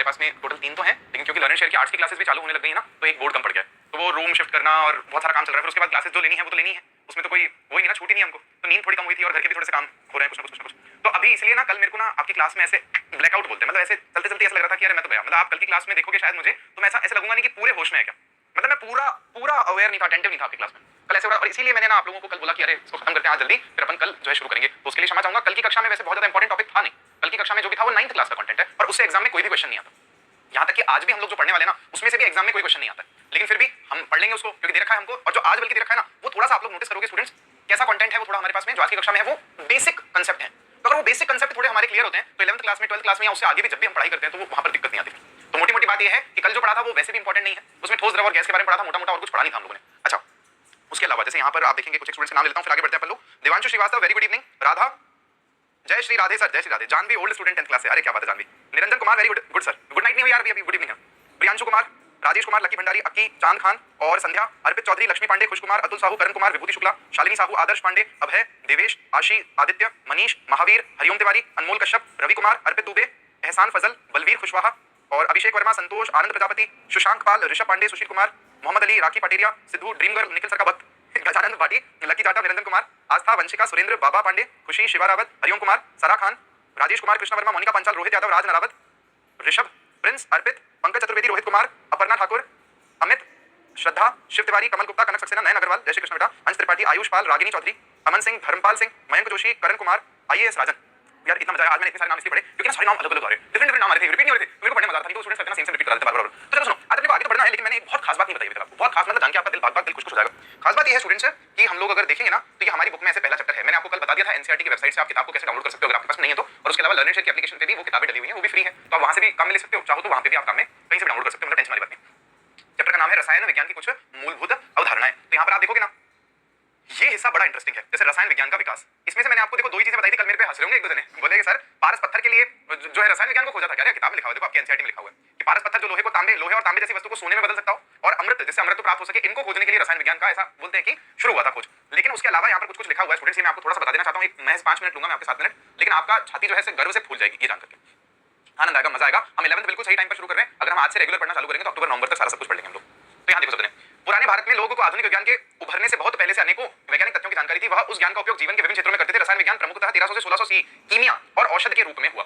पास में टोटल 3 तो हैं, लेकिन क्योंकि लर्न शेयर की आर्ट्स की क्लासेस भी चालू होने लग गई है ना, तो एक बोर्ड कम पड़ गया, तो वो रूम शिफ्ट करना और बहुत सारा काम चल रहा है। फिर उसके बाद क्लासेस जो लेनी है वो तो लेनी है, उसमें तो कोई वही नहीं ना, छूट ही नहीं हमको, तो नींद थोड़ी कम हुई थी और घर के भी थोड़े से काम हो रहे हैं कुछ ना कुछ। तो अभी इसलिए ना कल मेरे को ना आपकी क्लास में ऐसे ब्लैकआउट बोलते हैं, मतलब ऐसे चलते चलते ऐसा लग रहा था कि यार मैं तो गया, मतलब आप कल की क्लास में देखोगे शायद मुझे, तो मैं ऐसा लगूंगा नहीं कि पूरे होश में है क्या, मतलब मैं पूरा अवेयर नहीं था, अटेंटिव नहीं था आपकी क्लास में कल ऐसे। और इसीलिए मैंने ना आप लोगों को कल बोला कि अरे इसको खत्म करते हैं आज जल्दी, फिर अपन कल जो है शुरू करेंगे। तो उसके लिए क्षमा चाहूंगा, कल की कक्षा में वैसे बहुत ज्यादा इंपॉर्टेंट टॉपिक था नहीं, कल की कक्षा में जो भी था वो 9th क्लास का कंटेंट है और उससे एग्जाम में कोई भी क्वेश्चन नहीं आता। यहाँ तक कि आज भी हम लोग जो पढ़ने वाले ना उसमें से भी एग्जाम में कोई क्वेश्चन नहीं आता, लेकिन फिर भी हम पढ़ लेंगे उसको क्योंकि दे रखा है हमको। और जो आज बल्कि दे रखा है ना वो थोड़ा सा आप लोग नोटिस करोगे स्टूडेंट्स, कैसा कंटेंट है वो थोड़ा हमारे पास में जो आज की कक्षा में है वो बेसिक कंसेप्ट है। तो अगर वो बेसिक कंसेप्ट थोड़े हमारे क्लियर होते हैं तो 11th क्लास में 12th क्लास में या उससे आगे भी जब भी हम पढ़ाई करते हैं तो वो वहां पर दिक्कत नहीं आती। तो मोटी मोटी बात ये है कि कल जो पढ़ा था वो वैसे भी इंपॉर्टेंट नहीं है, उसमें ठोस द्रव और गैस के बारे में पढ़ा था, मोटा मोटा और कुछ पढ़ा नहीं था हम लोगों ने। अच्छा, उसके अलावा जैसे यहाँ पर आप देखेंगे कुछ स्टूडेंट्स के नाम लेता हूँ फिर आगे बढ़ते हैं अपन लोग। Devanshu Srivastava very good evening. Radha, जय श्री राधे सर, जय Shri Radhe. Janvi old student 10th class से, अरे क्या बात है Janvi. Niranjan Kumar very good sir, good night नहीं हुई यार अभी गुड इवनिंग है। प्रियांशु कुमार, राजेश कुमार, लकी भंडारी, अक्की, चांद खान और संध्या, अर्पित चौधरी, लक्ष्मी पांडे, खुश कुमार, अतुल साहू, करण कुमार, विभूति शुक्ला, शालिनी साहू, आदर्श पांडे, अभय, देवेश, आशी, आदित्य, मनीष, महावीर, हरिओम तिवारी, अनमोल कश्यप, रवि कुमार, अर्पित दुबे, एहसान फजल, बलवीर खुशवाहा और Abhishek Verma, Santosh, Anand Prajapati, Sushank Pal, Rishabh Pandey, Sushil Kumar, Mohammad Ali, Rakhi Pateriya, Sidhu, dream girl, Nikhil sir का भक्त, गजानंद भाटी, लकी टाटा, निरंजन कुमार, आस्था, वंशिका, सुरेंद्र, बाबा पांडे, खुशी, शिवा रावत, हरिओम कुमार, सरा खान, राजेश कुमार, कृष्ण वर्मा, मोनिका पंचाल, रोहित यादव, राज नरावत, ऋषभ, प्रिंस, अर्पित, पंकज चतुर्वेदी, रोहित कुमार, अपर्णा ठाकुर, अमित, श्रद्धा, शिव तिवारी, कमल गुप्ता, कनक सक्सेना, नयन अग्रवाल, जय श्री कृष्ण बेटा, अंश त्रिपाठी, आयुष पाल, रागिनी चौधरी, अमन सिंह, धर्मपाल सिंह, मयंक जोशी, करण कुमार, IAS राजन। यार इतना मजा आया आज, मैंने इतने सारे नाम इसलिए पढ़े क्योंकि ना सारे नाम अलग अलग आ रहे हैं, डिफरेंट नाम आ रहे थे, रिपीट नहीं हो रहे थे, मेरे को पढ़ने मजा आता था। नहीं तो स्टूडेंट्स करते ना सेम रिपीट कर देते बार-बार। तो चलो सुनो, आज अपने को आगे तो बढ़ना है, लेकिन मैंने एक बहुत खास बात नहीं बताई अभी तक आपको, बहुत खास मतलब जान के आपका दिल बात दिल खुश हो जाएगा। खास बात ये है स्टूडेंट्स कि हम लोग अगर देखेंगे ना तो ये हमारी बुक में ऐसे पहला चैप्टर है। मैंने आपको कल बता दिया था NCERT की वेबसाइट से आप किताब को कैसे डाउनलोड कर सकते हो अगर आपके पास नहीं है तो, और उसके अलावा लर्निंग शेयर की एप्लीकेशन पे भी वो किताबें डली हुई हैं, वो भी फ्री है, तो आप वहां से भी काम में ले सकते हो, चाहो तो वहां पे भी आप काम में कहीं से डाउनलोड कर सकते हो, मतलब टेंशन वाली बात नहीं। चैप्टर का नाम है रसायन विज्ञान की कुछ मूलभूत अवधारणाएं। तो यहाँ पर आप देखोगे ना ये हिस्सा बड़ा इंटरेस्टिंग है, जैसे रसायन विज्ञान का विकास। इसमें से मैंने आपको देखो दो ही चीजें बताई थी, कल मेरे पे हंस रहे होंगे एक दो जने, बोलेंगे सर पारस पत्थर के लिए जो है रसायन विज्ञान को खोजा था क्या? किताब में लिखा हुआ है, देखो आपके NCERT में लिखा हुआ है कि पारस पत्थर जो लोहे और तांबे जैसी वस्तु को सोने में बदल सकता हो, और अमृत जिससे अमृत प्राप्त हो सके, इनको खोजने के लिए रसायन विज्ञान का ऐसा बोलते हैं कि शुरू हुआ था खोज। लेकिन उसके अलावा यहाँ पर कुछ लिखा हुआ है स्टूडेंट्स, ये मैं आपको थोड़ा सा बता देना चाहता हूँ, एक महज 5 मिनट लूंगा मैं आपके 7 मिनट, लेकिन आपका छाती जो है गर्व से फूल जाएगी ये जान करके, आनंद आएगा, मजा आएगा। हम 11th बिल्कुल सही टाइम पर शुरू कर रहे हैं, अगर हम आज से रेगुलर पढ़ना चालू करेंगे तो अक्टूबर नवंबर तक सारा सब कुछ पढ़ लेंगे हम लोग। तो यहाँ देखो सकते हैं, पुराने भारत में लोगों को आधुनिक विज्ञान के उभरने से बहुत पहले से अनेकों वैज्ञानिक तथ्यों की जानकारी थी, वह उस ज्ञान का उपयोग जीवन के विभिन्न क्षेत्रों में करते थे। रसायन विज्ञान प्रमुखतः 1300 से 1600 सी कीमिया और औषध के रूप में हुआ।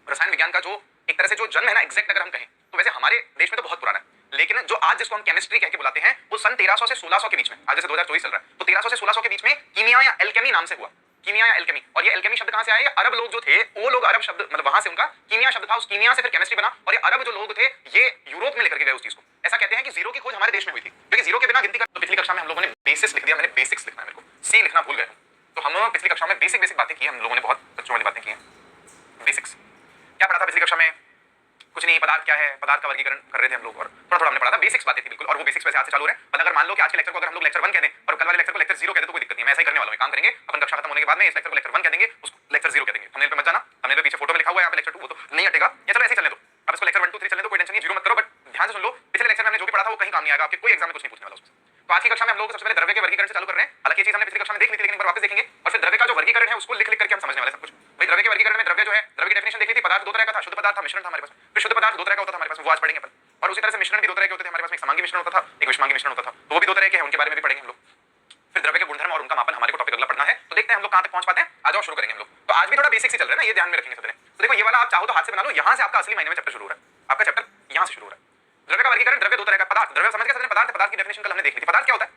रसायन विज्ञान का जो एक तरह से जो जन्म है ना एग्जैक्ट अगर हम कहें तो वैसे हमारे देश में तो बहुत पुराना है, लेकिन जो आज जिसको हम केमिस्ट्री कह के बुलाते हैं वो सन 1300 से 1600 के बीच में, आज जैसे 2024 चल रहा है तो 1300 से 1600 के बीच में कीमिया या एल्केमी नाम से हुआ, कीमिया या एल्केमी। और ये एल्केमी शब्द कहां से आया? अरब लोग जो थे वो लोग अरब शब्द मतलब वहां से उनका कीमिया शब्द था, उस कीमिया से फिर केमिस्ट्री बना, और ये अरब जो लोग थे ये यूरोप में लेकर के गए उस चीज को। ऐसा कहते हैं कि जीरो की खोज हमारे देश में हुई थी, क्योंकि जीरो के बिना गिनती का। तो पिछली कक्षा में हम लोगों ने बेसिक्स लिख दिया, मैंने बेसिक्स लिखना है, मेरे को सी लिखना भूल गए, तो हम पिछली कक्षा में बेसिक बातें की, हम लोगों ने बहुत बच्चों वाली बातें की हैं। बेसिक्स क्या पढ़ा था पिछली कक्षा में? कुछ नहीं, पदार्थ क्या है, पदार्थ का वर्गीकरण कर रहे थे हम लोग, और थोड़ा थोड़ा हमने पढ़ा था, बेसिक्स बातें थी बिल्कुल, और वो बेसिक्स वैसे आज से चालू रहे। मतलब अगर मान लो कि आज के लेक्चर को अगर हम लोग लेक्चर 1 कह दें और कल वाले लेक्चर को लेक्चर 0 कह दें तो कोई दिक्कत नहीं है, मैं ऐसा ही करने वाला हूं, काम करेंगे अपन कक्षा खत्म होने के बाद में इस लेक्चर को लेक्चर 1 कह देंगे, उसको लेक्चर 0 कह देंगे। थंबनेल पे मत जाना, थंबनेल पे पीछे फोटो में लिखा हुआ है यहाँ पे लेक्चर 2, वो तो नहीं हटेगा, या चलो ऐसे ही चलने दो, अब इसको लेक्चर 1 2 3 चलने दो, कोई टेंशन नहीं, 0 मत करो, बट ध्यान से सुन लो, पिछले लेक्चर में हमने जो भी पढ़ा था वो कहीं काम नहीं आएगा, आपके कोई एग्जाम में कुछ नहीं पूछने वाला उसमें। तो आज की कक्षा में हम लोग सबसे पहले द्रव्य के वर्गीकरण से चालू कर रहे हैं। हालांकि ये चीज हमने पिछली कक्षा में देख ली थी, लेकिन एक बार वापस देखेंगे, और फिर द्रव्य का जो वर्गीकरण है उसको लिख लिख करके हम समझने वाले सब कुछ। भाई द्रव्य के वर्गीकरण में द्रव्य जो है, द्रव्य की डेफिनेशन देख ली थी, पदार्थ दो तरह का था, शुद्ध पदार्थ था, मिश्रण था हमारे पास, फिर शुद्ध पदार्थ दो तरह का होता था हमारे पास, वो आज पढ़ेंगे अपन, और उसी तरह से मिश्रण भी दो तरह के होते थे हमारे पास, एक समांगी मिश्रण होता था, एक विषमांगी मिश्रण होता था, तो वो भी दो तरह के हैं, उनके बारे में भी पढ़ेंगे हम लोग। फिर द्रव्य के गुणधर्म और उनका मापन हमारे को टॉपिक अगला पढ़ना है, तो देखते हैं हम लोग कहां तक पहुंच पाते हैं। आ जाओ शुरू करेंगे हम लोग। तो आज भी थोड़ा बेसिक से चल रहा है ना, ये ध्यान में रखेंगे सबने। तो देखो ये वाला आप चाहो तो हाथ से बना लो, यहां से आपका असली महीने में चैप्टर शुरू हो रहा है, आपका चैप्टर यहां से शुरू हो रहा है। द्रव्य का वर्गीकरण, द्रव्य दो तरह का, पदार्थ, द्रव्य समझ के सबने पदार्थ की डेफिनेशन कल हमने देख ली थी। पदार्थ क्या होता है?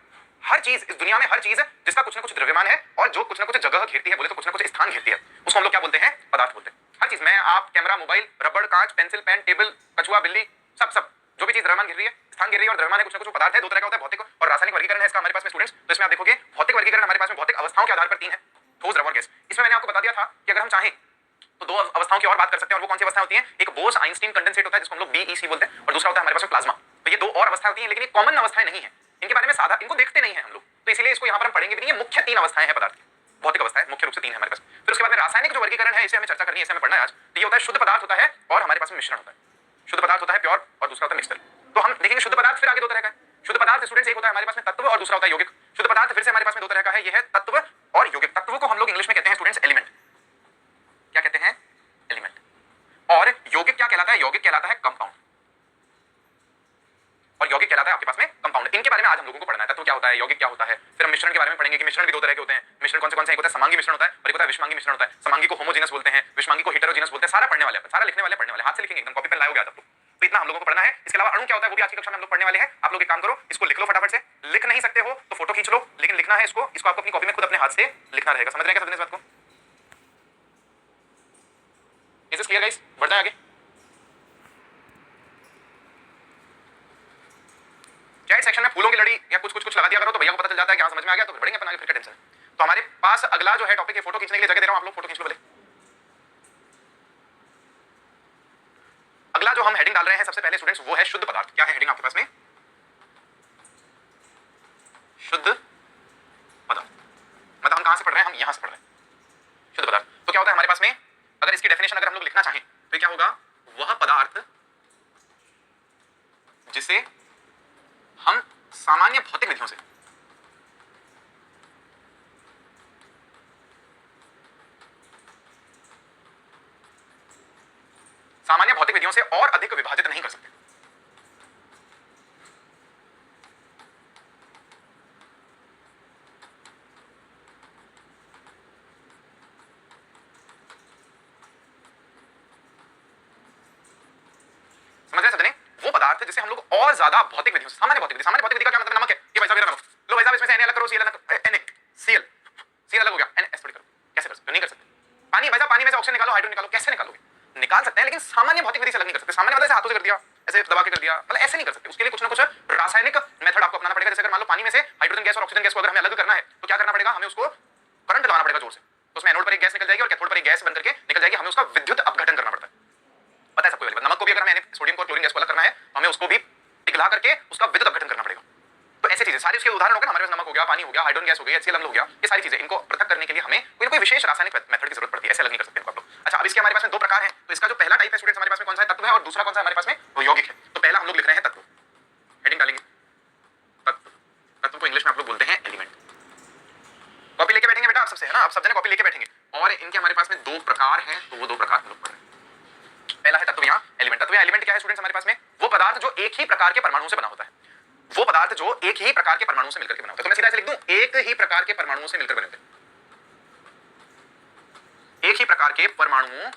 हर चीज इस दुनिया में, हर चीज जिसका कुछ ना कुछ द्रव्यमान है और जो कुछ ना कुछ जगह घेरती है, बोले तो कुछ ना कुछ स्थान घेरती है, उसको हम लोग क्या बोलते हैं? पदार्थ बोलते हैं। हर चीज, मैं, आप, कैमरा, मोबाइल, रबड़, कांच, पेंसिल, पेन, टेबल, कछुआ, बिल्ली, सब जो भी चीज द्रव्यमान घेर रही है, स्थान घेर रही है, और द्रव्यमान है कुछ ना कुछ पदार्थ है। दो तरह का होता है, भौतिक और रासायनिक वर्गीकरण है इसका हमारे पास में स्टूडेंट्स। तो इसमें आप देखोगे भौतिक वर्गीकरण हमारे पास में भौतिक अवस्थाओं के आधार पर 3 है, ठोस, द्रव और गैस। इसमें मैंने आपको बता दिया था कि अगर हम चाहें तो 2 अवस्थाओं की और बात कर सकते हैं, और वो कौन सी अवस्थाएं होती हैं? एक बोस आइंस्टीन कंडेंसेट होता है जिसको हम लोग BEC बोलते हैं, और दूसरा होता है हमारे पास में प्लाज्मा। तो ये 2 और अवस्थाएं होती हैं, लेकिन ये कॉमन अवस्थाएं नहीं है, इनके बारे में सादा इनको देखते नहीं है हम लोग, तो इसलिए इसको यहाँ पर हम पढ़ेंगे भी नहीं। ये मुख्य 3 अवस्थाएं हैं पदार्थ की, भौतिक अवस्थाएं मुख्य रूप से 3 है हमारे पास। फिर उसके बाद में रासायनिक जो वर्गीकरण है, इसे हमें चर्चा करनी है, इसे हमें पढ़ना है आज। तो ये होता है शुद्ध पदार्थ होता है, और हमारे पास में मिश्रण होता है। शुद्ध पदार्थ होता है प्योर, और दूसरा होता है मिक्सचर। तो हम देखेंगे शुद्ध पदार्थ फिर आगे 2 तरह का है। शुद्ध पदार्थ स्टूडेंट्स एक होता है हमारे पास में तत्व, और दूसरा होता है यौगिक। शुद्ध पदार्थ फिर से हमारे पास में 2 तरह का है, ये है तत्व और यौगिक। तत्व को हम लोग इंग्लिश में कहते हैं स्टूडेंट्स एलिमेंट, क्या कहते हैं? एलिमेंट। और यौगिक क्या कहलाता है? यौगिक कहलाता है होता है, यौगिक क्या होता है, फिर हम मिश्रण के बारे में पढ़ेंगे कि मिश्रण भी दो तरह के होते हैं, मिश्रण कौन से एक होता है समांगी मिश्रण होता है और एक होता है विषमांगी मिश्रण होता है। समांगी को होमोजेनस बोलते हैं, विषमांगी को हेटेरोजेनस बोलते हैं। सारा पढ़ने वाले, सारा लिखने वाले, पढ़ने वाले, हाथ से लिखेंगे एकदम, कॉपी पेन लाए हो गया आप लोग। तो इतना हम लोगों को पढ़ना है। इसके अलावा अणु क्या होता है वो भी आज की कक्षा में हम लोग पढ़ने वाले हैं। आप लोग एक काम करो, इसको लिख लो फटाफट से, लिख नहीं सकते हो तो फोटो खींच लो, लेकिन लिखना है इसको आपको अपनी कॉपी में खुद अपने हाथ से लिखना रहेगा। समझ रहे हैं क्या इस बात को? Is this clear guys? बढ़ जाए आगे। चैट सेक्शन में फूलों की लड़ी या कुछ लगा दिया करो तो भैया को पता चल जाता है कि हाँ समझ में आ गया, तो फिर बढ़ेंगे अपन आगे, फिर क्या टेंशन है। तो हमारे पास अगला जो है टॉपिक है, फोटो खींचने के लिए जगह दे रहा हूं, आप लोग फोटो खींच लो पहले। अगला जो हम हेडिंग डाल रहे हैं सबसे पहले स्टूडेंट्स वो है शुद्ध पदार्थ। क्या है हेडिंग आपके पास में? शुद्ध पदार्थ। मतलब हम कहां से पढ़ रहे हैं? हम यहां से पढ़ रहे हैं शुद्ध पदार्थ। तो क्या होता है हमारे पास में, अगर इसकी डेफिनेशन अगर हम लोग लिखना चाहें तो क्या होगा? वह पदार्थ जिसे हम सामान्य भौतिक विधियों से और अधिक विभाजित नहीं कर सकते। समझ रहे सजने? वो पदार्थ जिसे हम लोग और ज्यादा भौतिक विधियों से, सामान्य भौतिक विधि का क्या मतलब? नमक है, ये भाई साहब ये लो भाई साहब, इसमें से Na अलग करो, Cl अलग, Cl अलग हो गया, NS थोड़ी करो। कैसे कर सकते हो? नहीं कर सकते। पानी भाई साहब, पानी में से ऑक्सीजन निकालो, हाइड्रोजन निकालो, कैसे निकालोगे? निकाल सकते हैं, लेकिन सामान्य भौतिक विधि से अलग नहीं कर सकते। सामान्य मतलब हाथों से कर दिया, ऐसे दबा के कर दिया, मतलब ऐसे नहीं कर सकते। उसके लिए कुछ ना कुछ रासायनिक मेथड आपको अपनाना पड़ेगा। जैसे अगर मान लो पानी में से हाइड्रोजन गैस और ऑक्सीजन गैस को अगर हमें अलग करना है तो क्या करना पड़ेगा? हमें उसको करंट लगाना पड़ेगा जोर से। तो उसमें एनोड पर एक गैस निकल जाएगी और कैथोड पर एक गैस बन करके निकल जाएगी। हमें उसका विद्युत अपघटन करना पड़ता है। पता है सबको वाली बात। नमक को भी अगर हमें सोडियम को क्लोरीन गैस को अलग करना है तो हमें उसको भी पिघला करके उसका विद्युत अपघटन करना पड़ेगा। तो ऐसी चीजें सारी उसके उदाहरण हो गए। हमारे पास नमक हो गया, पानी हो गया, हाइड्रोजन गैस हो गई, HCl अम्ल हो गया, ये सारी चीजें, इनको पृथक करने के लिए हमें कोई ना कोई विशेष रासायनिक मेथड की जरूरत पड़ती है। ऐसे अलग नहीं कर सकते इनको आप लोग। अच्छा, अब इसके हमारे पास में दो प्रकार हैं। तो इसका जो पहला टाइप है स्टूडेंट्स हमारे पास में कौन सा है? तत्व है। और दूसरा कौन सा है हमारे पास में? वो यौगिक है। तो पहला हम लोग लिख रहे हैं तत्व, हेडिंग डालेंगे तत्व। तत्व को इंग्लिश में आप लोग बोलते हैं एलिमेंट। कॉपी लेके बैठेंगे बेटा आप सबसे, है ना? आप सब जने कॉपी लेके बैठेंगे। और इनके हमारे पास में दो प्रकार हैं, तो वो दो प्रकार हम लोग पढ़ रहे हैं। पहला है तत्व या एलिमेंट। तत्व या एलिमेंट क्या है स्टूडेंट्स हमारे पास में? वो पदार्थ जो एक ही प्रकार के परमाणु से बना होता है। वो पदार्थ जो एक ही प्रकार के परमाणु से मिलकर के बना होता है। तो मैं सीधा ऐसे लिख दूं, एक ही प्रकार के परमाणुओं से मिलकर बने होते हैं। एक ही प्रकार के परमाणुओं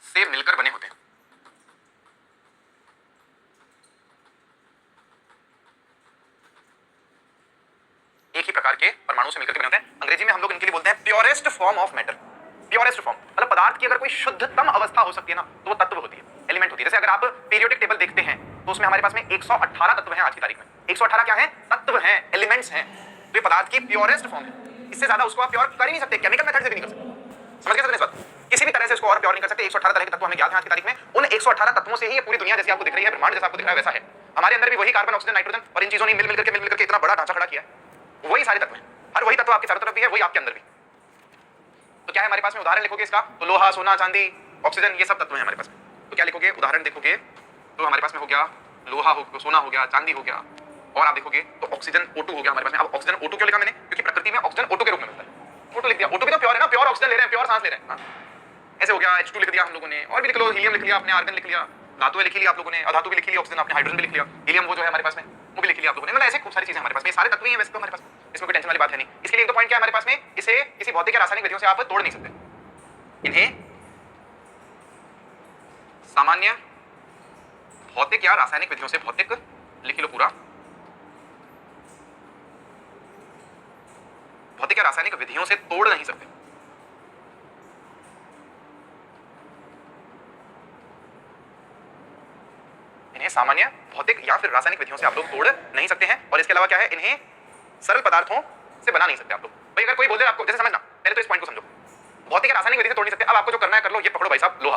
से मिलकर बने होते हैं। एक ही प्रकार के परमाणु से मिलकर के बने होते हैं। अंग्रेजी में हम लोग इनके लिए बोलते हैं purest form of matter. Purest form मतलब पदार्थ की अगर कोई शुद्धतम अवस्था हो सकती है ना, तो वो तत्व होती है, एलिमेंट होती है। जैसे अगर आप पीरियोडिक टेबल देखते हैं तो उसमें हमारे पास में 118 तत्व हैं आज की तारीख में। 118 क्या है? तत्व हैं, एलिमेंट्स हैं। तो ये पदार्थ की प्योरेस्ट फॉर्म है। इससे ज्यादा उसको आप प्योर कर ही नहीं सकते, केमिकल मेथड से भी नहीं कर सकते। समझ गए इस बात? किसी भी तरह से इसको और प्योर नहीं कर सकते। 118 तरह के तत्व हमें ज्ञात हैं आज की तारीख में। उन 118 तत्वों से ही ये पूरी दुनिया जैसी आपको दिख रही है, ब्रह्मांड जैसा आपको दिख रहा है वैसा है। हमारे अंदर भी वही कार्बन, ऑक्सीजन, नाइट्रोजन और इन चीजों ने मिल करके इतना बड़ा ढांचा खड़ा किया है। वही सारे तत्व हैं, हर वही तत्व आपके चारों तरफ भी है, वही आपके अंदर भी। तो क्या है हमारे पास में? उदाहरण लिखोगे इसका तो लोहा, सोना, चांदी, ऑक्सीजन, ये सब तत्व हैं हमारे पास में। तो क्या लिखोगे? उदाहरण देखोगे तो हमारे पास में हो गया लोहा, हो सोना हो गया, चांदी हो गया, और आप देखोगे तो ऑक्सीजन O2 हो गया हमारे पास में। अब ऑक्सीजन O2 क्यों लिखा मैंने? क्योंकि प्रकृति में ऑक्सीजन O2 के रूप में मिलता है। O2 लिख दिया, O2 भी तो प्योर है ना, प्योर ऑक्सीजन ले रहे हैं, प्योर सांस ले रहे हैं। ऐसे हो गया। H2 लिख दिया हम लोगों ने, और भी लिख लो, हीलियम लिख लिया आपने, आर्गन लिख लिया, धातुएं लिख लिया आप लोगों ने, अधातु भी लिख लिया, ऑक्सीजन आपने, हाइड्रोजन भी लिख लिया, हीलियम वो जो है हमारे पास में वो भी लिख लिया आप लोगों ने। मतलब ऐसे खूब सारी चीजें हमारे पास में, सारे तत्व ही हैं वैसे तो हमारे पास, इसमें कोई टेंशन वाली बात है नहीं। इसके लिए एक दो पॉइंट क्या है हमारे पास में? इसे किसी भौतिक या रासायनिक विधियों से आप तोड़ नहीं सकते। इन्हें सामान्य भौतिक या रासायनिक विधियों से, भौतिक लिख लो पूरा, भौतिक या रासायनिक विधियों से तोड़ नहीं सकते। इन्हें सामान्य भौतिक या फिर रासायनिक विधियों से आप लोग तोड़ नहीं सकते हैं। और इसके अलावा क्या है? इन्हें सरल पदार्थों से बना नहीं सकते आप लोग। भाई अगर कोई बोल दे आपको, जैसे समझना, पहले तो इस पॉइंट को समझो, भौतिक या रासायनिक विधि से तोड़ नहीं सकते। अब आपको जो करना है कर लो। ये पकड़ो भाई साहब लोहा,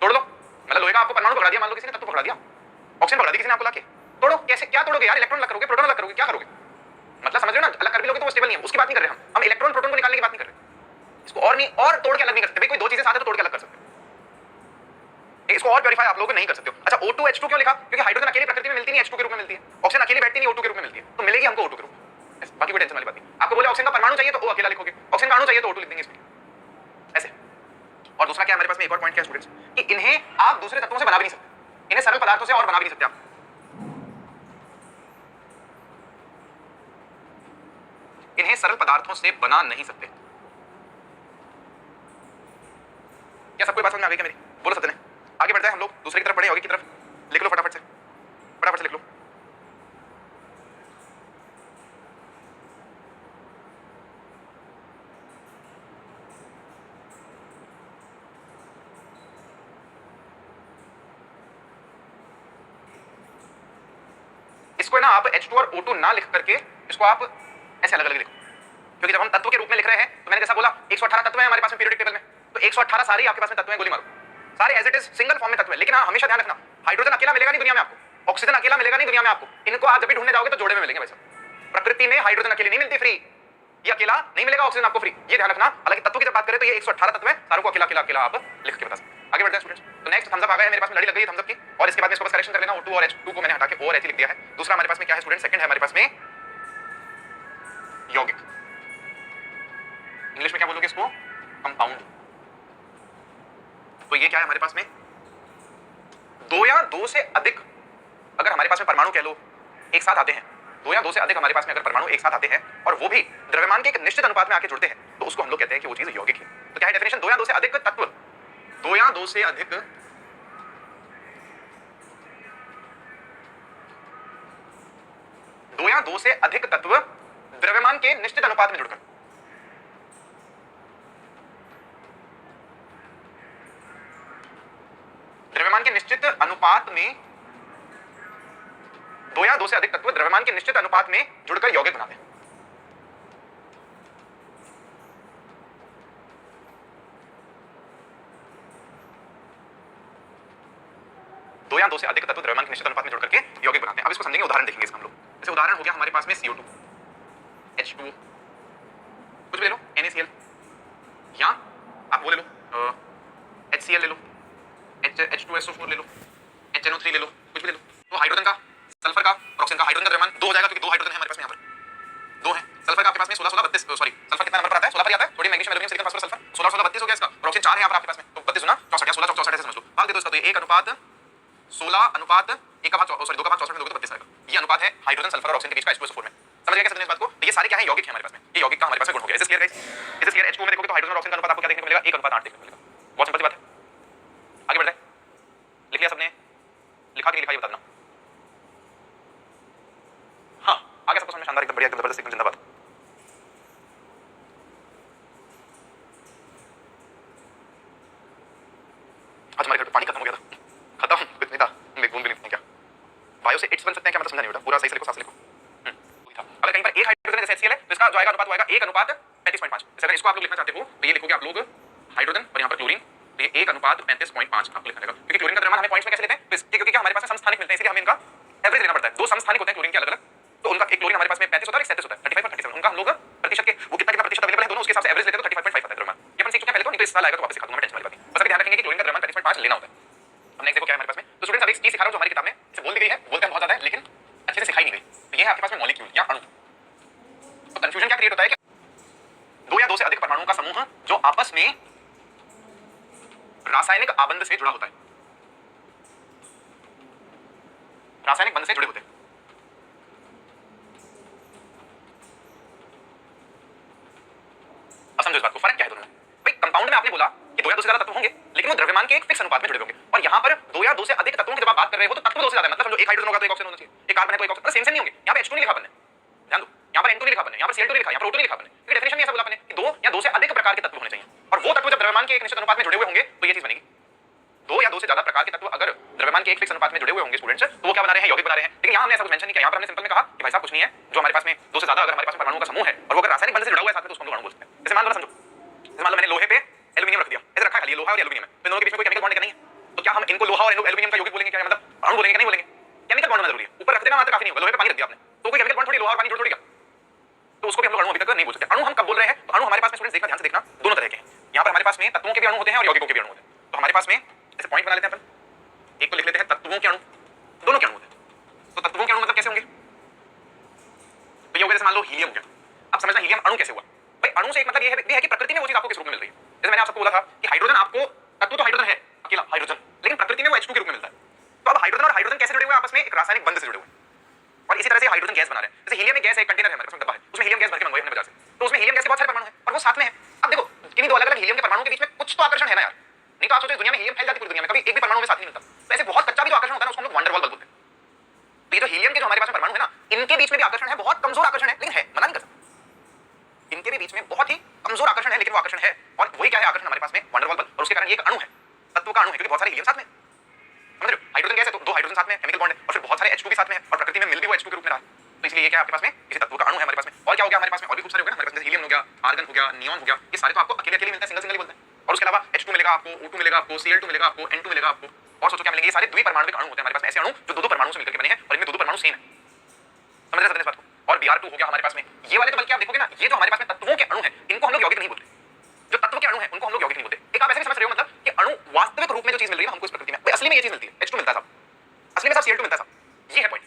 तोड़ लो। मतलब लोहे का आपको परमाणु पकड़ा दिया, मान लो किसी ने तत्व पकड़ा दिया, ऑक्सीजन पकड़ा दी किसी ने आपको लाके, तोड़ो। कैसे? क्या तोड़ोगे यार? इलेक्ट्रॉन अलग करोगे, प्रोटॉन अलग करोगे, क्या करोगे? मतलब समझ रहे हो ना? अलग कर भी लोगे तो वो स्टेबल नहीं है, उसकी बात नहीं कर रहे हम इलेक्ट्रॉन प्रोटॉन को निकालने की बात नहीं कर रहे। इसको और नहीं, और तोड़ के अलग नहीं कर सकते। भाई कोई दो चीजें साथ है तो तोड़ के अलग कर सकते हो, इसको और प्योरीफाई आप लोग नहीं कर सकते हो। अच्छा, O2 H2 क्यों लिखा? क्योंकि हाइड्रोजन अकेली प्रकृति में मिलती नहीं, H2 के रूप में मिलती है। ऑक्सीजन अकेली बैठती नहीं, O2 के रूप में मिलती है, तो मिलेगी हमको O2 के रूप में। बाकी कोई टेंशन वाली बात नहीं। आपको बोले ऑक्सीजन का परमाणु चाहिए तो O अकेला लिखोगे, ऑक्सीजन का अणु चाहिए तो O2 लिख देंगे इसमें, ऐसे। और दूसरा क्या हमारे पास में एक और पॉइंट क्या स्टूडेंट्स, कि इन्हें आप दूसरे तत्वों से बना भी नहीं सकते। इन्हें सरल पदार्थों से और बना भी नहीं सकते आप। इन्हें सरल पदार्थों से बना नहीं सकते। क्या सबको बात समझ में आ गई क्या मेरी? बोलो सबने। आगे बढ़ते हैं हम लोग दूसरे की तरफ, बढ़े यौगिक की तरफ। लिख लो फटाफट से, फटाफट से लिख लो। इसको ना आप H2 और O2 ना लिख करके इसको आप ऐसे अलग अलग लिखो, क्योंकि जब हम तत्व के रूप में लिख रहे हैं तो मैंने जैसा बोला 118 तत्व हैं हमारे पास में पीरियोडिक टेबल में, तो 118 सारे आपके पास में तत्व हैं, गोली मारो सारे as it is single form में तत्व है। लेकिन हाँ हमेशा ध्यान रखना, हाइड्रोजन अकेला मिलेगा नहीं दुनिया में आपको, ऑक्सीजन अकेला मिलेगा नहीं दुनिया में आपको, इनको आप जब भी ढूंढने जाओगे तो जोड़े में मिलेंगे। वैसे प्रकृति में हाइड्रोजन अकेले नहीं मिलती फ्री, ये अकेला नहीं मिलेगा ऑक्सीजन आपको फ्री, ये ध्यान रखना। हालांकि तत्व की जब बात करें तो ये 118 तत्व है, सारों को अकेला अकेला अकेला आप लिख के बता सकते। आगे बढ़ते हैं स्टूडेंट्स। तो नेक्स्ट थम्स अप आ गया है मेरे पास में, लड़ी लग गई है थम्स अप की, और इसके बाद में इसको बस करेक्शन कर लेना, O2 और H2 को मैंने हटा के O और H लिख दिया है। दूसरा हमारे पास में क्या है स्टूडेंट? सेकंड है हमारे पास में यौगिक, इंग्लिश में क्या बोलोगे इसको? कंपाउंड। तो ये क्या है हमारे पास में? दो या दो से अधिक अगर हमारे पास में परमाणु कह लो एक साथ आते हैं, दो या दो से अधिक हमारे पास में अगर परमाणु एक साथ आते हैं और वो भी द्रव्यमान के एक निश्चित अनुपात में आके जुड़ते हैं, तो उसको हम लोग कहते हैं कि वो चीज यौगिक है। तो क्या है डेफिनेशन? दो या दो से अधिक तत्व, दो या दो से अधिक दो या दो से अधिक तत्व द्रव्यमान के निश्चित अनुपात में जुड़कर, द्रव्यमान के निश्चित अनुपात में, दो या दो से अधिक तत्व द्रव्यमान के निश्चित अनुपात में जुड़कर यौगिक बनाते हैं। दो या दो से अधिक तत्व द्रव्यमान के निश्चित अनुपात में जुड़कर के यौगिक बनाते हैं। अब इसको समझेंगे, उदाहरण देखेंगे इसका हम लोग। जैसे उदाहरण हो गया हमारे पास में CO2, H2, कुछ भी ले लो, NaCl, या आप वो ले लो HCl ले लो, H2SO4 ले लो, HNO3 ले लो, कुछ भी ले लो। तो हाइड्रोजन का, सल्फर का और ऑक्सीजन का, हाइड्रोजन का द्रव्यमान दो हो जाएगा क्योंकि दो हाइड्रोजन है हमारे पास में, यहाँ पर दो है। सल्फर का आपके पास में 16 16 32, सॉरी सल्फर कितना नंबर पर आता है? 16 पर आता है। थोड़ी magnesium aluminium silicon phosphorus sulphur 16 16 32 हो गया इसका, और ऑक्सीजन 4 है यहाँ पर आपके पास में, तो 32 गुना 64 या 16 64 ऐसे समझ लो। भाग दे दो इसका, तो 1 अनुपात 16 अनुपात 1 का भाग 2 का भाग 64 में दोगे तो 32 आएगा। ये अनुपात है हाइड्रोजन सल्फर और ऑक्सीजन के बीच का H2SO4 में। समझ गए क्या इस बात को? ये सारे क्या है? यौगिक है हमारे पास में, ये यौगिक का हमारे पास में गुण हो गया। इसे क्लियर गाइस, इसे क्लियर। H2 में देखोगे तो हाइड्रोजन और ऑक्सीजन का अनुपात आपको क्या देखने को मिलेगा? 1 अनुपात 8 देखने को मिलेगा। बहुत सिंपल सी बात है। आगे बढ़ते हैं, लिख लिया सबने? लिखा कि लिखा ये बता देना। हाँ आगे सबको समझ में शानदार, एकदम बढ़िया, एकदम जबरदस्त, एकदम जिंदाबाद। आज हमारे घर पे पानी खत्म हो गया था, खत्म कुछ नहीं था, एक बूंद भी नहीं। क्या बायो से इट्स बन सकते हैं क्या? मतलब समझा नहीं बेटा, पूरा सही से लिखो, साफ लिखो। अगर कहीं पर एक हाइड्रोजन है जैसे HCl है तो इसका जो आएगा अनुपात आएगा 1 अनुपात 35.5। जैसे अगर इसको आप लोग लिखना चाहते हो तो ये लिखोगे आप लोग हाइड्रोजन और यहाँ पर क्लोरीन, तो ये 1 अनुपात 35.5 आपको लिखना रहेगा, क्योंकि क्लोरीन का द्रव्यमान हमें पॉइंट्स में कैसे लेते हैं? क्योंकि क्या हमारे पास समस्थानिक मिलते हैं, इसलिए हमें इनका एवरेज लेना पड़ता है। दो समस्थानिक होते हैं क्लोरीन के अलग अलग, तो उनका एक क्लोरीन हमारे पास में 35 होता है और 37 होता है, 35 और 37। उनका हम लोग प्रतिशत के वो कितना प्रतिशत अवेलेबल है दोनों, उसके हिसाब से एवरेज लेते हैं, तो 35.5 आता है द्रव्यमान। ये अपन सीख चुके हैं पहले, तो नहीं तो इस साल आएगा तो वापस सिखा दूंगा मैं, टेंशन वाली बात नहीं। बस अभी ध्यान रखेंगे कि क्लोरीन का द्रव्यमान 35.5 लेना होता है। अब नेक्स्ट देखो क्या है हमारे पास में। तो स्टूडेंट्स अब एक चीज सिखा रहा हूं जो हमारी किताब में इसे बोल दी गई है, बोलते हैं बहुत ज्यादा है लेकिन अच्छे से सिखाई नहीं गई। तो ये है आपके पास में मॉलिक्यूल या अणु। तो कंफ्यूजन क्या क्रिएट होता है कि दो या दो से अधिक परमाणुओं का समूह जो आपस में रासायनिक आबंध से जुड़ा होता है, रासायनिक बंध से जुड़े होते हैं। अब समझो इस बात को, फर्क क्या है दोनों में? भाई कंपाउंड में आपने बोला कि दो या दो से ज्यादा तत्व होंगे, लेकिन वो द्रव्यमान के एक फिक्स अनुपात में जुड़े होंगे, और यहाँ पर दो या दो से अधिक तत्वों की जब आप बात कर रहे हो तो तत्व दो से ज्यादा, मतलब समझो एक हाइड्रोजन होगा तो एक ऑक्सीजन होना चाहिए, एक कार्बन है तो एक ऑक्सीजन, सेम सेम नहीं होंगे। यहाँ पे H2 नहीं लिखा आपने, ध्यान दो, यहाँ पर N2 नहीं लिखा आपने, यहाँ पर Cl2 नहीं लिखा, यहाँ पर O2 नहीं लिखा आपने, क्योंकि डेफिनेशन में ऐसा बोला आपने कि दो या दो से अधिक प्रकार के तत्व होने चाहिए, और वो तत्व जब द्रव्यमान के एक निश्चित अनुपात में जुड़े हुए होंगे तो ये चीज बनेगी। दो या दो से ज्यादा प्रकार के तत्व अगर द्रव्यमान के एक फिक्स अनुपात में जुड़े हुए होंगे स्टूडेंट्स, तो वो क्या बना रहे हैं? यौगिक बना रहे हैं। लेकिन यहाँ हमने ऐसा कुछ मेंशन नहीं किया, यहाँ पर हमने सिंपल में कहा कि भाई साहब कुछ नहीं है, जो हमारे पास में दो से ज्यादा अगर हमारे पास परमाणुओं का समूह है और वो अगर रासायनिक बंध से जुड़ा हुआ है साथ में, तो उसको हम लोग अणु बोलते हैं। जैसे मान लो ना, समझो जैसे मान लो मैंने लोहे पे एल्यूमिनियम रख दिया, ऐसे रखा है खाली, लोहा और एल्यूमिनियम है, तो दोनों के बीच में कोई केमिकल बॉन्ड नहीं है, तो क्या हम इनको लोहा और एल्यूमिनियम का यौगिक बोलेंगे? क्या मतलब अणु बोलेंगे? नहीं बोलेंगे, केमिकल बॉन्ड जरूरी है। ऊपर रख देना मात्र काफी नहीं होगा, लोहे पे पानी रख दिया आपने तो कोई केमिकल बॉन्ड थोड़ी, लोहा और पानी जोड़ जोड़ेगा, तो उसको भी हम लोग अणु अभी तक नहीं बोल सकते। अणु हम कब बोल रहे हैं? तो अणु हमारे पास में स्टूडेंट्स देखना, ध्यान से देखना, दोनों तरह के हैं। यहाँ पर हमारे पास में तत्वों के भी अणु होते हैं और यौगिकों के भी अणु होते हैं। तो हमारे पास में ऐसे पॉइंट बना लेते हैं अपन, एक तो लिख लेते हैं तत्वों के अणु, दोनों के अणु होते हैं। तो तत्वों के अणु मतलब कैसे होंगे? तो ये हो गया, जैसे मान लो हीलियम हो गया। अब समझना हीलियम अणु कैसे हुआ। भाई अणु से एक मतलब ये है कि प्रकृति में वो चीज आपको किस रूप में मिल रही है। जैसे मैंने आप सबको बोला था कि हाइड्रोजन आपको, तत्व तो हाइड्रोजन है अकेला हाइड्रोजन, लेकिन प्रकृति में वो H2 के रूप में मिलता है। तो अब हाइड्रोजन और हाइड्रोजन कैसे जुड़े हुए हैं आपस में? एक रासायनिक बंध से जुड़े हुए हैं। और इसी तरह से हाइड्रोजन गैस बना रहे हैं। जैसे हीलियम में गैस है, एक कंटेनर है हमारे पास में, डब्बा है, उसमें हीलियम गैस भर के मंगवाई हमने बाजार से, नहीं तो आप सोचो दुनिया में हीलियम फैल जाती पूरी दुनिया में, कभी एक भी परमाणु में साथ नहीं मिलता। तो ऐसे बहुत कच्चा भी जो आकर्षण होता है ना, उसको हम लोग वंडर वॉल बोलते हैं। तो ये जो हीलियम के जो हमारे पास में परमाणु है ना, इनके बीच में भी आकर्षण है, बहुत कमजोर आकर्षण है, लेकिन है, मना नहीं कर सकते। इनके भी बीच में बहुत ही कमजोर आकर्षण है, लेकिन वो आकर्षण है। और वही क्या है आकर्षण हमारे पास में, वंडर वॉल बल। और उसके कारण ये एक अणु है, तत्व का अणु है, क्योंकि बहुत सारे हीलियम साथ में, समझ रहे हो? हाइड्रोजन गैस है तो दो हाइड्रोजन साथ में केमिकल बॉन्ड है, और फिर बहुत सारे H2 भी साथ में है, और प्रकृति में मिल भी वो H2 के रूप में रहा है। तो इसलिए ये क्या है आपके पास में, किसी तत्व का अणु है हमारे पास में। और क्या हो गया हमारे पास में, और भी खूब सारे हो गए हमारे पास में, हीलियम हो गया, आर्गन हो गया, नियॉन हो गया, ये सारे तो आपको अकेले अकेले मिलते हैं, सिंगल सिंगल ही बोलते हैं। और उसके अलावा H2 मिलेगा आपको, O2 मिलेगा आपको, Cl2 मिलेगा आपको, N2 मिलेगा आपको, और सोचो क्या मिलेंगे, ये सारे द्विपरमाणुक अणु होते हैं हमारे पास में, ऐसे अणु जो दो परमाणु से मिलकर के बने हैं, और इनमें दो परमाणु सेम है। समझ रहे हैं इस बात को? और Br2 हो गया हमारे पास में, ये वाले तो बल्कि आप देखोगे ना, ये जो हमारे पास में तत्वों के अणु हैं, इनको हम लोग यौगिक नहीं बोलते। जो तत्व के अणु हैं उनको हम लोग यौगिक नहीं बोलते। एक आप ऐसे भी समझ रहे हो मतलब कि अणु वास्तविक रूप में जो चीज मिल रही है हमको इस प्रकृति में, असली में ये चीज मिलती है, H2 मिलता है साहब, असली में साहब Cl2 मिलता है साहब, ये है पॉइंट।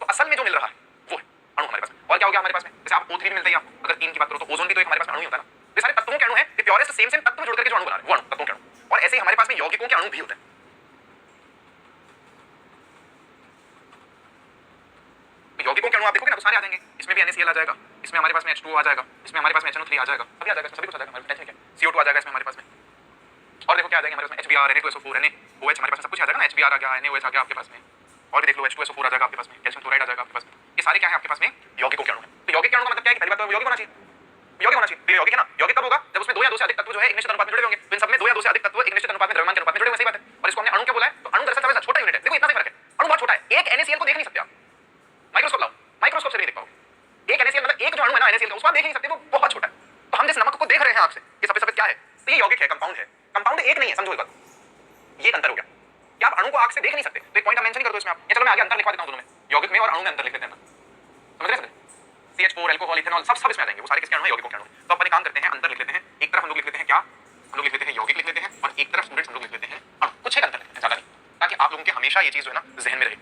तो असल में जो मिल रहा है वो है अणु हमारे पास में। और क्या हो गया हमारे पास में, जैसे आप O3 भी मिलता है आपको, अगर 3 की बात करो तो ओजोन भी तो एक हमारे पास अणु ही होता है ना। ये सारे तत्वों के अणु हैं, ये प्योरेस्ट सेम तत्व जोड़ करके जो अणु बना रहे हैं वो अणु, तत्वों के अणु। और ऐसे ही हमारे पास में यौगिकों के अणु भी होते हैं। यौगिकों के अणु आप देखोगे ना तो सारे आ जाएंगे, इसमें भी NaCl आ जाएगा, इसमें हमारे पास में H2O आ जाएगा, इसमें हमारे पास में HNO3 आ जाएगा, सभी आ जाएगा, सभी कुछ आ जाएगा, हमारे टेंशन क्या है। CO2 आ जाएगा इसमें हमारे पास में। और देखो क्या आ जाएगा हमारे पास में, HBr, Na2SO4, NaOH हमारे पास सब कुछ आ जाएगा ना, HBr आ गया, NaOH आ गया आपके पास में। और भी देख लो H2SO4 आ जाएगा आपके पास में, कैल्शियम क्लोराइड आ जाएगा आपके पास में। ये सारे क्या है आपके पास में, यौगिकों के अणु हैं। तो यौगिक के अणु का मतलब क्या है कि पहली बात तो यौगिक होना चाहिए, यौगिक होना चाहिए। तो यौगिक है ना, यौगिक कब होगा, जब उसमें 2 या 2 से अधिक तत्व जो है एक निश्चित अनुपात में जुड़े होंगे। तो इन सब में 2 या 2 से अधिक तत्व एक निश्चित अनुपात में द्रव्यमान के अनुपात में जुड़े हुए, सही बात है। और इसको हमने अणु क्या बोला है, तो अणु दरअसल सबसे छोटा यूनिट है। देखो इतना सा फर्क है, अणु बहुत छोटा है। एक NaCl को देख नहीं सकते आप, माइक्रोस्कोप लाओ, माइक्रोस्कोप से नहीं देख पाओगे। एक NaCl मतलब एक जो अणु है ना NaCl का, उसको आप देख नहीं सकते, वो बहुत छोटा है। तो हम जिस नमक को देख रहे हैं आंख से, ये सफेद सफेद क्या है, तो ये यौगिक है, कंपाउंड है। कंपाउंड एक नहीं है, समझो इस बात, ये एक अंतर हो गया कि आप अणु को आंख से देख नहीं सकते। तो एक पॉइंट आप मेंशन कर दो इसमें आप, या चलो मैं आगे अंतर लिखवा देता हूं दोनों में, यौगिक में और अणु में अंतर लिख देते हैं। समझ रहे हैं? CH4, अल्कोहल, इथेनॉल सब इसमें आ जाएंगे, वो सारे किसके अणु हैं, यौगिकों के अणु। तो अपन एक काम करते हैं, अंतर लिख लेते हैं। एक तरफ हम लोग लिख लेते हैं क्या, हम लोग लिख लेते हैं यौगिक लिख लेते हैं, और एक तरफ स्टूडेंट्स हम लोग लिख लेते हैं अणु। कुछ एक अंतर लिखते हैं, ज्यादा नहीं, ताकि आप लोगों के हमेशा ये चीज जो है ना जहन में रहे।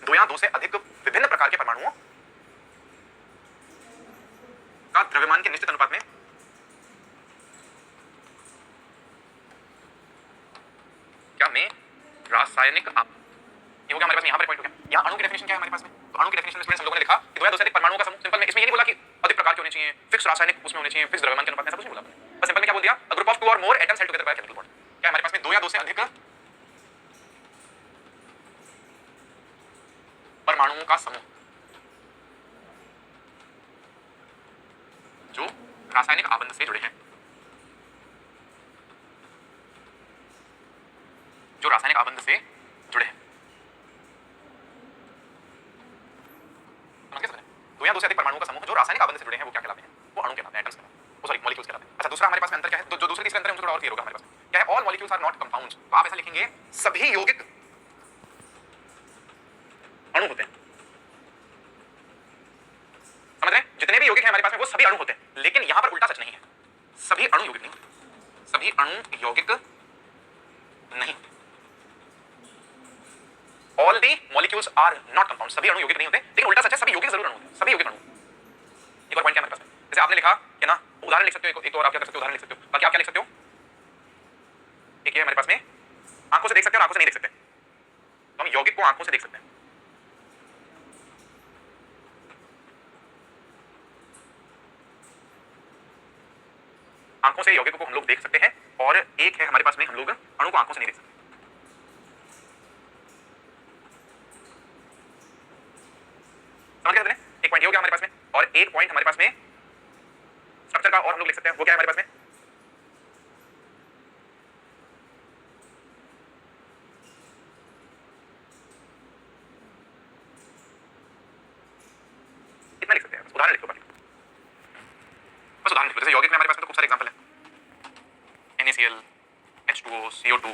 दो या दो से अधिक विभिन्न प्रकार के परमाणुओं का द्रव्यमान के निश्चित अनुपात में क्या में रासायनिक ये हो गया हमारे पास में, यहाँ पर पॉइंट हो गया। यहाँ अणु की डेफिनेशन क्या है हमारे पास में, तो अणु की डेफिनेशन में हम लोगों ने लिखा कि 2 या 2 से अधिक परमाणुओं का समूह। सिंपल में इसमें ये नहीं बोला कि अधिक प्रकार के होने चाहिए, फिक्स रासायनिक उसमें होने चाहिए, फिक्स द्रव्यमान के अनुपात में, ऐसा कुछ नहीं बोला। बस सिंपल में क्या बोल दिया, अ ग्रुप ऑफ 2 और मोर atoms held together by chemical bond. क्या हमारे पास में 2 या 2 से अधिक परमाणुओं का समूह जो रासायनिक आबंध से जुड़े हैं, जो रासायनिक आबंध से जुड़े हैं। समझ गए? 2 या 2 से अधिक परमाणुओं का समूह जो रासायनिक आबंध से जुड़े हैं वो क्या कहलाते हैं, वो अणु कहलाते हैं, एटम्स कहलाते हैं, वो सॉरी मॉलिक्यूल्स कहलाते हैं। अच्छा दूसरा हमारे पास में अंतर क्या है, तो जो दूसरे तीसरे अंतर है थोड़ा और क्लियर होगा हमारे पास में। क्या है, all molecules are not compounds. तो आप ऐसा लिखेंगे सभी यौगिक अणु होते हैं। समझ रहे हैं? जितने भी यौगिक हैं हमारे पास में वो सभी अणु होते हैं, लेकिन यहां पर उल्टा सच नहीं है, सभी अणु यौगिक नहीं होते, सभी अणु यौगिक नहीं होते। All the molecules are not compound, सभी अणु यौगिक नहीं होते, लेकिन उल्टा सच है, सभी यौगिक जरूर अणु होते हैं, सभी यौगिक अणु। एक और पॉइंट क्या हमारे पास में, जैसे आपने लिखा है ना, उदाहरण लिख सकते हो, एक तो और आप क्या कर सकते हो, उदाहरण लिख सकते हो। बाकी आप क्या लिख सकते हो, एक ये हमारे पास में आंखों से देख सकते हैं और आंखों से नहीं देख सकते, तो हम यौगिक को आंखों से देख सकते हैं। आंखों से यौगिकों को हम लोग देख सकते हैं, और एक है हमारे पास में हम लोग अणु को आंखों से नहीं देख सकते। समझ गए? एक पॉइंट ये हो गया हमारे पास में, और एक पॉइंट हमारे पास में स्ट्रक्चर का और हम लोग लिख सकते हैं, वो क्या है हमारे पास में, इतना लिख सकते हैं। उदाहरण लिख लो, बस उदाहरण लिख लो। जैसे यौगिक में हमारे पास में तो खूब सारे एग्जांपल हैं, NaCl, H2O, CO2।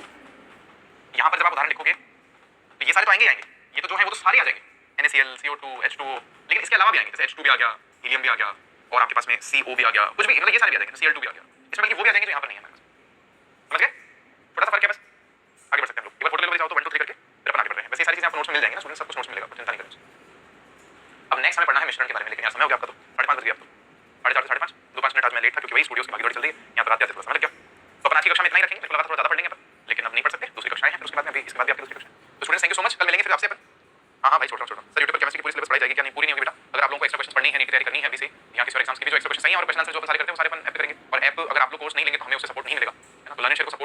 यहां पर जब आप उदाहरण लिखोगे तो ये सारे तो आएंगे ही आएंगे, ये तो जो है वो तो सारे आ जाएंगे, NaCl, CO2, H2O, लेकिन इसके अलावा भी आएंगे, जैसे H2 भी आ गया, हीलियम भी आ गया, और आपके पास में CO भी आ गया, कुछ भी मतलब ये सारे भी आ जाएंगे, Cl2 भी आ गया, इसमें बल्कि वो भी आ जाएंगे जो यहाँ पर नहीं है हमारे पास। समझ गए? छोटा सा फर्क है बस, आगे बढ़ सकते हैं हम लोग। एक बार फोटो लेकर जाओ तो 1 2 3 करके फिर अपन आगे बढ़ रहे हैं। वैसे ये सारी चीजें आपको नोट्स में मिल जाएंगी ना, स्टूडेंट सब कुछ नोट्स में मिलेगा, चिंता नहीं करो। अब नेक्स्ट हमें पढ़ना है मिश्रण के बारे में, लेकिन यार समय हो गया आपका, तो 5:30 बज गया, आपको 4:30 से 5:30 2-5 मिनट आज मैं लेट था, क्योंकि वही स्टूडियोज की भागदौड़ चल रही है, यहाँ तो रात आते समझ गया। तो अपन आज की कक्षा में इतना ही रखेंगे, थोड़ा ज्यादा पढ़ लेंगे अपन, लेकिन अब नहीं पढ़ सकते, दूसरी कक्षाएं हैं, फिर उसके बाद में अभी इसके बाद भी आपकी दूसरी कक्षा। तो students thank you so much, कल मिलेंगे फिर आपसे अपन। हाँ भाई छोड़ रहा हूँ सर, यूट्यूब पर केमिस्ट्री की पूरी सिलेबस पढ़ाई जाएगी क्या नहीं, पूरी नहीं होगी बेटा। अगर आप लोगों को एक्स्ट्रा क्वेश्चन पढ़नी है, नहीं तैयारी करनी है अभी से, ध्यान किसी और एग्जाम्स के भी जो एक्स्ट्रा क्वेश्चन सही है और क्वेश्चन आंसर जो अपन सारे करते हैं वो सारे अपन ऐप पे करेंगे, और ऐप अगर आप लोग कोर्स नहीं लेंगे तो हमें उससे सपोर्ट नहीं मिलेगा, है ना। तो लर्न एंड शेयर को